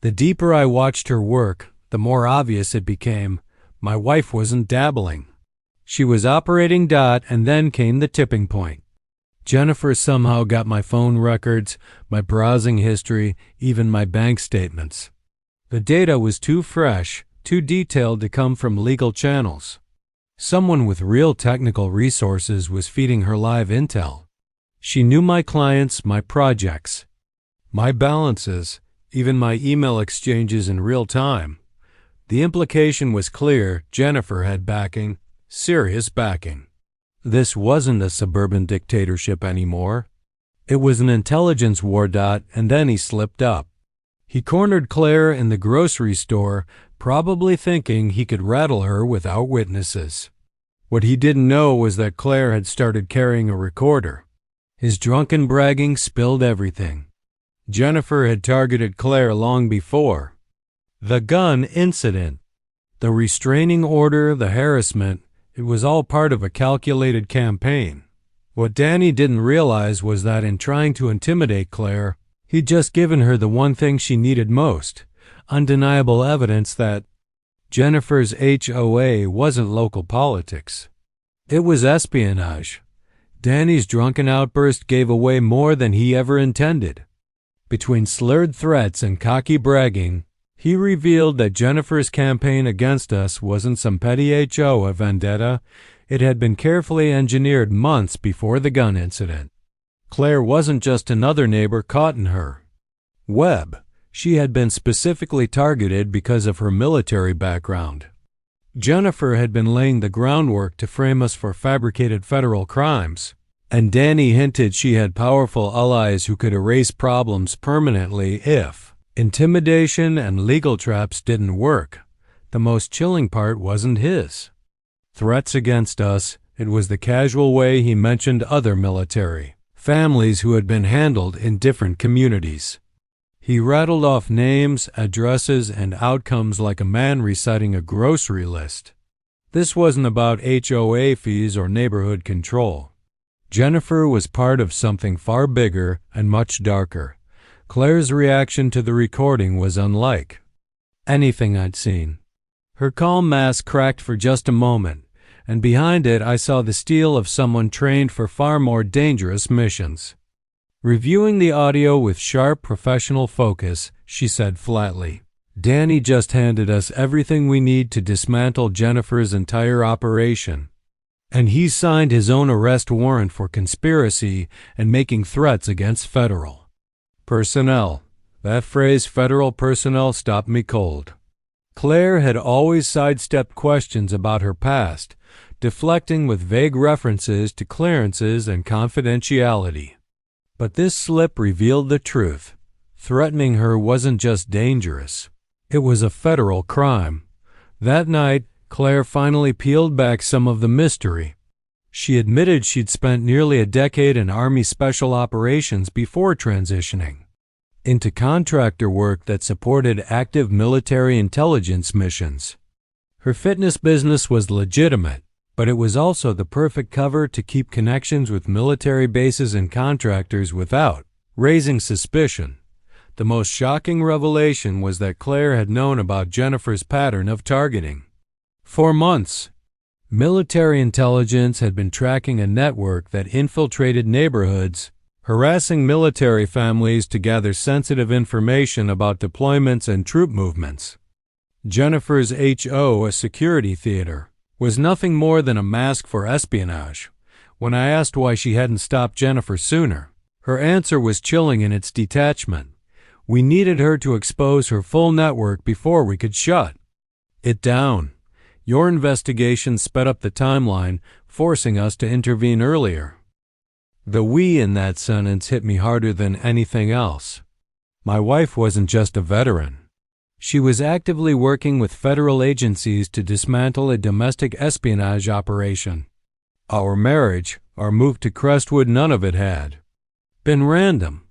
The deeper I watched her work, the more obvious it became my wife wasn't dabbling. She was operating . And then came the tipping point. Jennifer somehow got my phone records, my browsing history, even my bank statements. The data was too fresh, too detailed to come from legal channels. Someone with real technical resources was feeding her live intel. She knew my clients, my projects, my balances, even my email exchanges in real time. The implication was clear: Jennifer had backing, serious backing. This wasn't a suburban dictatorship anymore. It was an intelligence war. And then he slipped up. He cornered Claire in the grocery store, probably thinking he could rattle her without witnesses. What he didn't know was that Claire had started carrying a recorder. His drunken bragging spilled everything. Jennifer had targeted Claire long before. The gun incident, the restraining order, the harassment, it was all part of a calculated campaign. What Danny didn't realize was that in trying to intimidate Claire, he'd just given her the one thing she needed most: undeniable evidence that Jennifer's HOA wasn't local politics. It was espionage. Danny's drunken outburst gave away more than he ever intended. Between slurred threats and cocky bragging, he revealed that Jennifer's campaign against us wasn't some petty HOA vendetta. It had been carefully engineered months before the gun incident. Claire wasn't just another neighbor caught in her web. She had been specifically targeted because of her military background. Jennifer had been laying the groundwork to frame us for fabricated federal crimes, and Danny hinted she had powerful allies who could erase problems permanently if intimidation and legal traps didn't work. The most chilling part wasn't his threats against us. It was the casual way he mentioned other military families who had been handled in different communities. He rattled off names, addresses, and outcomes like a man reciting a grocery list. This wasn't about HOA fees or neighborhood control. Jennifer was part of something far bigger and much darker. Claire's reaction to the recording was unlike anything I'd seen. Her calm mask cracked for just a moment, and behind it I saw the steel of someone trained for far more dangerous missions. Reviewing the audio with sharp professional focus, she said flatly, "Danny just handed us everything we need to dismantle Jennifer's entire operation. And he signed his own arrest warrant for conspiracy and making threats against federal personnel." That phrase, federal personnel, stopped me cold. Claire had always sidestepped questions about her past, deflecting with vague references to clearances and confidentiality. But this slip revealed the truth. Threatening her wasn't just dangerous. It was a federal crime. That night, Claire finally peeled back some of the mystery. She admitted she'd spent nearly a decade in Army Special Operations before transitioning into contractor work that supported active military intelligence missions. Her fitness business was legitimate, but it was also the perfect cover to keep connections with military bases and contractors without raising suspicion. The most shocking revelation was that Claire had known about Jennifer's pattern of targeting. For months, military intelligence had been tracking a network that infiltrated neighborhoods, harassing military families to gather sensitive information about deployments and troop movements. Jennifer's HO, a security theater, was nothing more than a mask for espionage. When I asked why she hadn't stopped Jennifer sooner, her answer was chilling in its detachment. We needed her to expose her full network before we could shut it down. Your investigation sped up the timeline, forcing us to intervene earlier. The "we" in that sentence hit me harder than anything else. My wife wasn't just a veteran. She was actively working with federal agencies to dismantle a domestic espionage operation. Our marriage, our move to Crestwood, none of it had been random.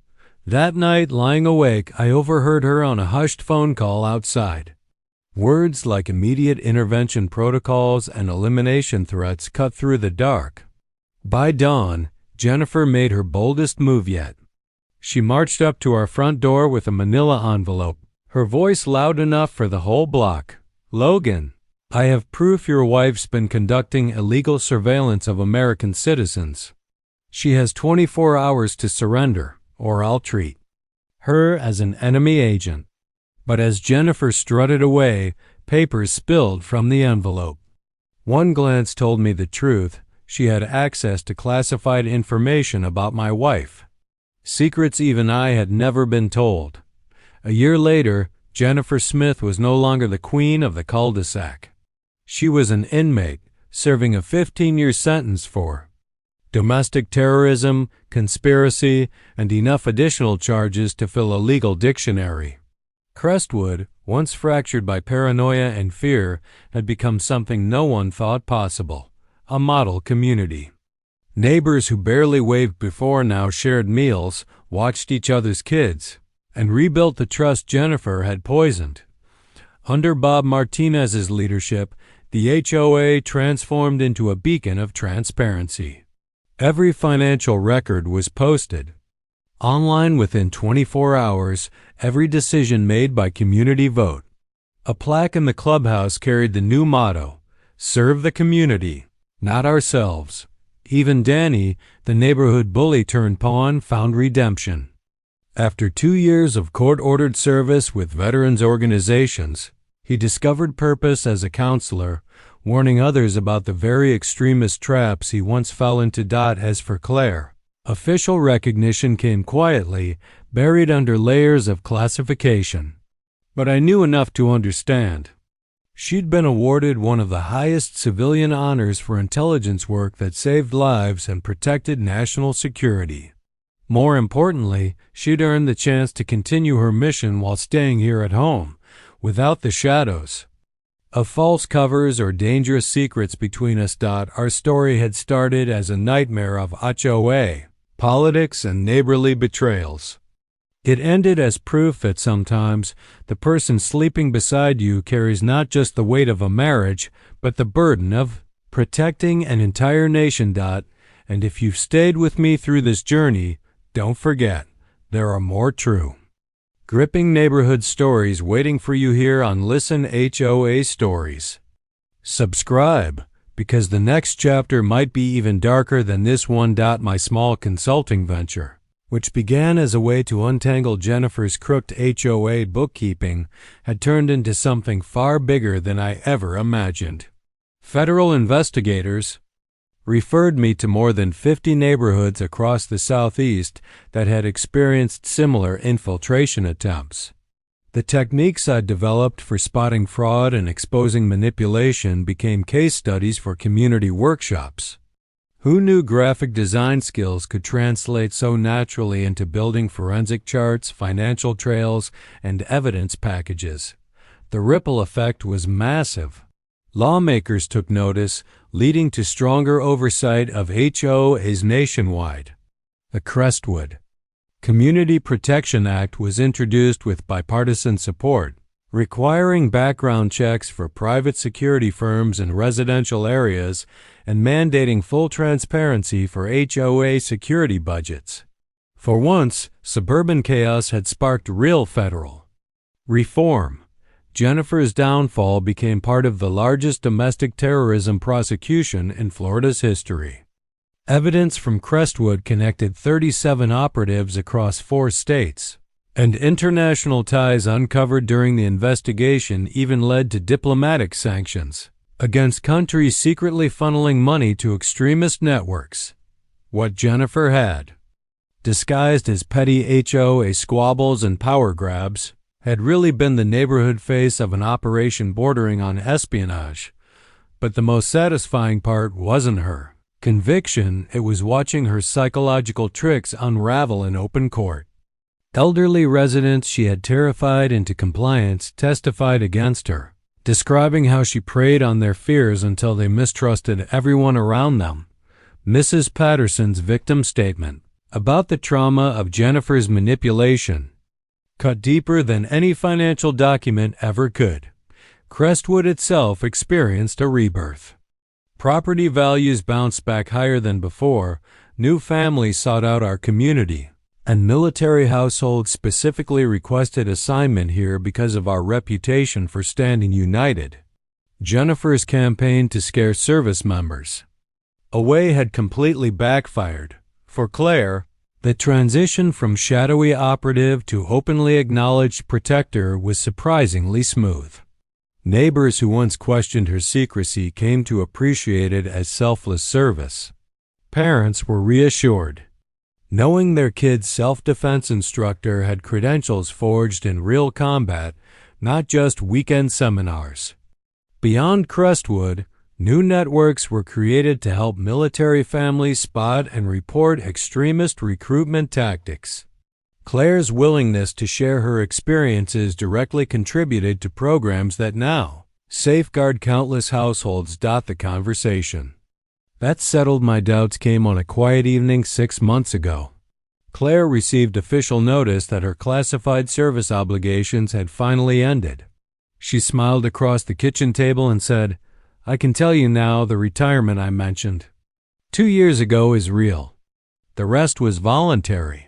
That night, lying awake, I overheard her on a hushed phone call outside. Words like immediate intervention protocols and elimination threats cut through the dark. By dawn, Jennifer made her boldest move yet. She marched up to our front door with a manila envelope, her voice loud enough for the whole block. "Logan, I have proof your wife's been conducting illegal surveillance of American citizens. She has 24 hours to surrender, or I'll treat her as an enemy agent." But as Jennifer strutted away, papers spilled from the envelope. One glance told me the truth. She had access to classified information about my wife. Secrets even I had never been told. A year later, Jennifer Smith was no longer the queen of the cul-de-sac. She was an inmate, serving a 15-year sentence for domestic terrorism, conspiracy, and enough additional charges to fill a legal dictionary. Crestwood, once fractured by paranoia and fear, had become something no one thought possible, a model community. Neighbors who barely waved before now shared meals, watched each other's kids, and rebuilt the trust Jennifer had poisoned. Under Bob Martinez's leadership, the HOA transformed into a beacon of transparency. Every financial record was posted online within 24 hours, every decision made by community vote. A plaque in the clubhouse carried the new motto, "Serve the community, not ourselves." Even Danny, the neighborhood bully turned pawn, found redemption. After 2 years of court-ordered service with veterans organizations, he discovered purpose as a counselor, warning others about the very extremist traps he once fell into. As for Claire, official recognition came quietly, buried under layers of classification. But I knew enough to understand. She'd been awarded one of the highest civilian honors for intelligence work that saved lives and protected national security. More importantly, she'd earned the chance to continue her mission while staying here at home, without the shadows of false covers or dangerous secrets between us. Our story had started as a nightmare of HOA, politics, and neighborly betrayals. It ended as proof that sometimes the person sleeping beside you carries not just the weight of a marriage, but the burden of protecting an entire nation. And if you've stayed with me through this journey, don't forget, there are more true, gripping neighborhood stories waiting for you here on Listen HOA Stories. Subscribe, because the next chapter might be even darker than this one. My small consulting venture, which began as a way to untangle Jennifer's crooked HOA bookkeeping, had turned into something far bigger than I ever imagined. Federal investigators referred me to more than 50 neighborhoods across the Southeast that had experienced similar infiltration attempts. The techniques I'd developed for spotting fraud and exposing manipulation became case studies for community workshops. Who knew graphic design skills could translate so naturally into building forensic charts, financial trails, and evidence packages? The ripple effect was massive. Lawmakers took notice, leading to stronger oversight of HOAs nationwide. The Crestwood Community Protection Act was introduced with bipartisan support, requiring background checks for private security firms in residential areas and mandating full transparency for HOA security budgets. For once, suburban chaos had sparked real federal reform. Jennifer's downfall became part of the largest domestic terrorism prosecution in Florida's history. Evidence from Crestwood connected 37 operatives across 4 states, and international ties uncovered during the investigation even led to diplomatic sanctions against countries secretly funneling money to extremist networks. What Jennifer had, disguised as petty HOA squabbles and power grabs, had really been the neighborhood face of an operation bordering on espionage. But the most satisfying part wasn't her conviction, it was watching her psychological tricks unravel in open court. Elderly residents she had terrified into compliance testified against her, describing how she preyed on their fears until they mistrusted everyone around them. Mrs. Patterson's victim statement about the trauma of Jennifer's manipulation cut deeper than any financial document ever could. Crestwood itself experienced a rebirth. Property values bounced back higher than before, new families sought out our community, and military households specifically requested assignment here because of our reputation for standing united. Jennifer's campaign to scare service members away had completely backfired. For Claire, the transition from shadowy operative to openly acknowledged protector was surprisingly smooth. Neighbors who once questioned her secrecy came to appreciate it as selfless service. Parents were reassured, knowing their kid's self-defense instructor had credentials forged in real combat, not just weekend seminars. Beyond Crestwood, new networks were created to help military families spot and report extremist recruitment tactics. Claire's willingness to share her experiences directly contributed to programs that now safeguard countless households. The conversation that settled my doubts came on a quiet evening 6 months ago. Claire received official notice that her classified service obligations had finally ended. She smiled across the kitchen table and said, "I can tell you now the retirement I mentioned 2 years ago is real. The rest was voluntary.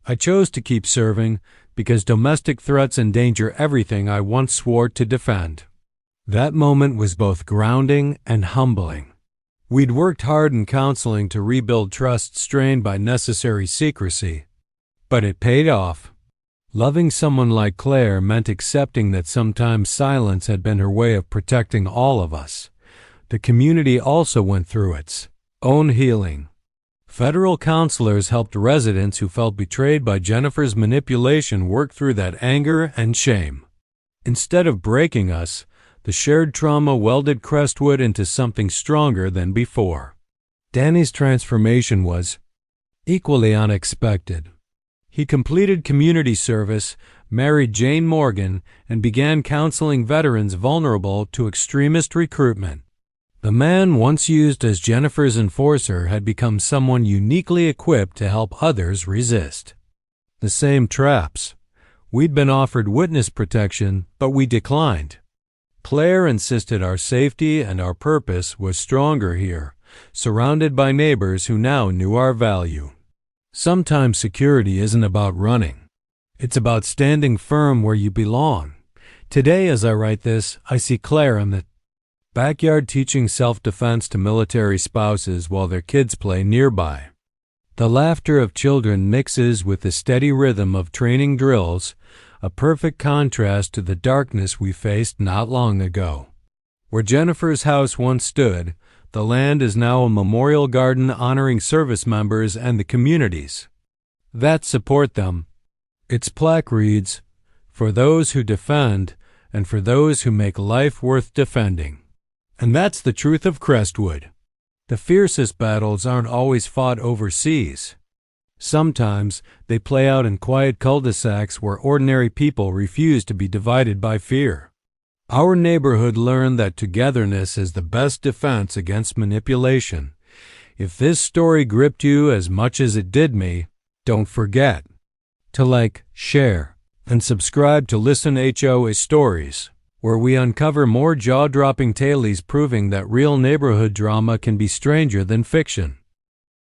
I chose to keep serving because domestic threats endanger everything I once swore to defend." That moment was both grounding and humbling. We'd worked hard in counseling to rebuild trust strained by necessary secrecy, but it paid off. Loving someone like Claire meant accepting that sometimes silence had been her way of protecting all of us. The community also went through its own healing. Federal counselors helped residents who felt betrayed by Jennifer's manipulation work through that anger and shame. Instead of breaking us, the shared trauma welded Crestwood into something stronger than before. Danny's transformation was equally unexpected. He completed community service, married Jane Morgan, and began counseling veterans vulnerable to extremist recruitment. The man once used as Jennifer's enforcer had become someone uniquely equipped to help others resist the same traps. We'd been offered witness protection, but we declined. Claire insisted our safety and our purpose was stronger here, surrounded by neighbors who now knew our value. Sometimes security isn't about running. It's about standing firm where you belong. Today, as I write this, I see Claire in the backyard teaching self-defense to military spouses while their kids play nearby. The laughter of children mixes with the steady rhythm of training drills, a perfect contrast to the darkness we faced not long ago. Where Jennifer's house once stood, the land is now a memorial garden honoring service members and the communities that support them. Its plaque reads, "For those who defend and for those who make life worth defending." And that's the truth of Crestwood. The fiercest battles aren't always fought overseas. Sometimes they play out in quiet cul-de-sacs where ordinary people refuse to be divided by fear. Our neighborhood learned that togetherness is the best defense against manipulation. If this story gripped you as much as it did me, don't forget to like, share, and subscribe to Listen HOA Stories, where we uncover more jaw-dropping tales proving that real neighborhood drama can be stranger than fiction.